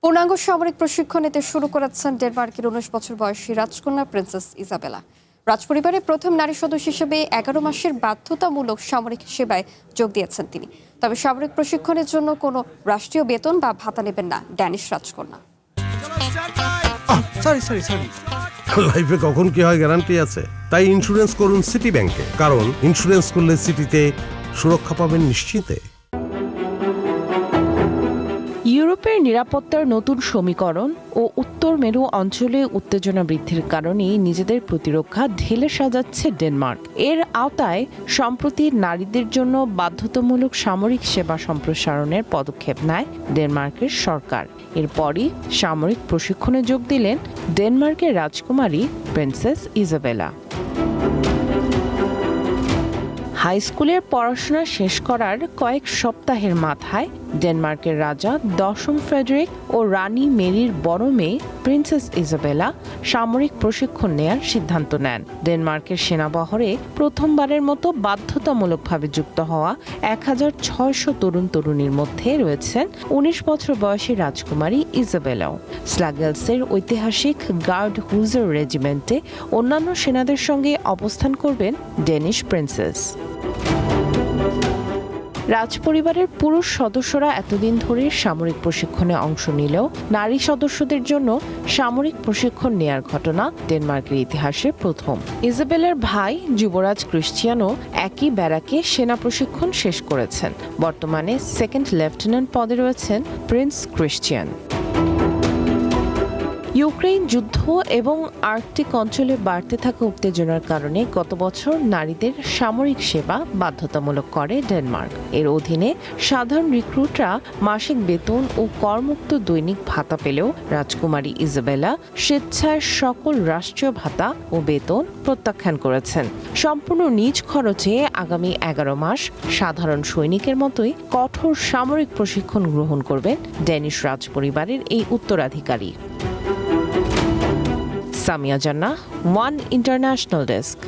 পূর্ণাঙ্গ সামরিক প্রশিক্ষণ নিতে শুরু করেছেন ডেনমার্কের 19 বছর বয়সী রাজকন্যা প্রিন্সেস ইজাবেলা। রাজপরিবারের প্রথম নারী সদস্য হিসেবে 11 মাসের বাধ্যতামূলক সামরিক সেবায় যোগ দিয়েছেন তিনি। তবে সামরিক প্রশিক্ষণের জন্য কোনো রাষ্ট্রীয় বেতন বা ভাতা নেবেন না ড্যানিশ রাজকন্যা। লাইফে কখন কি হয় গ্যারান্টি আছে, তাই ইন্স্যুরেন্স করুন সিটি ব্যাংকে, কারণ ইন্স্যুরেন্স করলে সিটিতে সুরক্ষা পাবেন নিশ্চিন্তে। ইউরোপের নিরাপত্তার নতুন সমীকরণ ও উত্তর মেরু অঞ্চলে উত্তেজনা বৃদ্ধির কারণে নিজেদের প্রতিরক্ষা ঢেলে সাজাচ্ছে ডেনমার্ক। এর আওতায় সম্প্রতি নারীদের জন্য বাধ্যতামূলক সামরিক সেবা সম্প্রসারণের পদক্ষেপ নেয় ডেনমার্কের সরকার। এরপরই সামরিক প্রশিক্ষণে যোগ দিলেন ডেনমার্কের রাজকুমারী প্রিন্সেস ইজাবেলা। হাই স্কুলের পড়াশোনা শেষ করার কয়েক সপ্তাহের মাথায় ডেনমার্কের রাজা 10ম ফ্রেডরিক ও রানী মেরির বড় মেয়ে প্রিন্সেস ইজাবেলা সামরিক প্রশিক্ষণ নেয়ার সিদ্ধান্ত নেন। ডেনমার্কের সেনাবহরে প্রথমবারের মতো বাধ্যতামূলকভাবে যুক্ত হওয়া 1600 তরুণ তরুণীর মধ্যে রয়েছেন 19 বছর বয়সী রাজকুমারী ইজাবেলাও। স্লাগেলসের ঐতিহাসিক গার্ড হুজার রেজিমেন্টে অন্যান্য সেনাদের সঙ্গে অবস্থান করবেন ডেনিশ প্রিন্সেস। রাজপরিবারের পুরুষ সদস্যরা এতদিন ধরে সামরিক প্রশিক্ষণে অংশ নিলেও নারী সদস্যদের জন্য সামরিক প্রশিক্ষণ নেয়ার ঘটনা ডেনমার্কের ইতিহাসে প্রথম। ইজাবেলার ভাই যুবরাজ ক্রিশ্চিয়ানও একই ব্যারাকে সেনা প্রশিক্ষণ শেষ করেছেন। বর্তমানে সেকেন্ড লেফটেন্যান্ট পদে রয়েছেন প্রিন্স ক্রিশ্চিয়ান। ইউক্রেন যুদ্ধ এবং আর্কটিক অঞ্চলে বাড়তে থাকা উত্তেজনার কারণে গত বছর নারীদের সামরিক সেবা বাধ্যতামূলক করে ডেনমার্ক। এর অধীনে সাধারণ রিক্রুটরা মাসিক বেতন ও করমুক্ত দৈনিক ভাতা পেলেও রাজকুমারী ইজাবেলা স্বেচ্ছায় সকল রাষ্ট্রীয় ভাতা ও বেতন প্রত্যাখ্যান করেছেন। সম্পূর্ণ নিজ খরচে আগামী 11 মাস সাধারণ সৈনিকের মতোই কঠোর সামরিক প্রশিক্ষণ গ্রহণ করবেন ডেনিশ রাজপরিবারের এই উত্তরাধিকারী। সামিয়া জান্নাহ, ওয়ান ইন্টারন্যাশনাল ডেস্ক।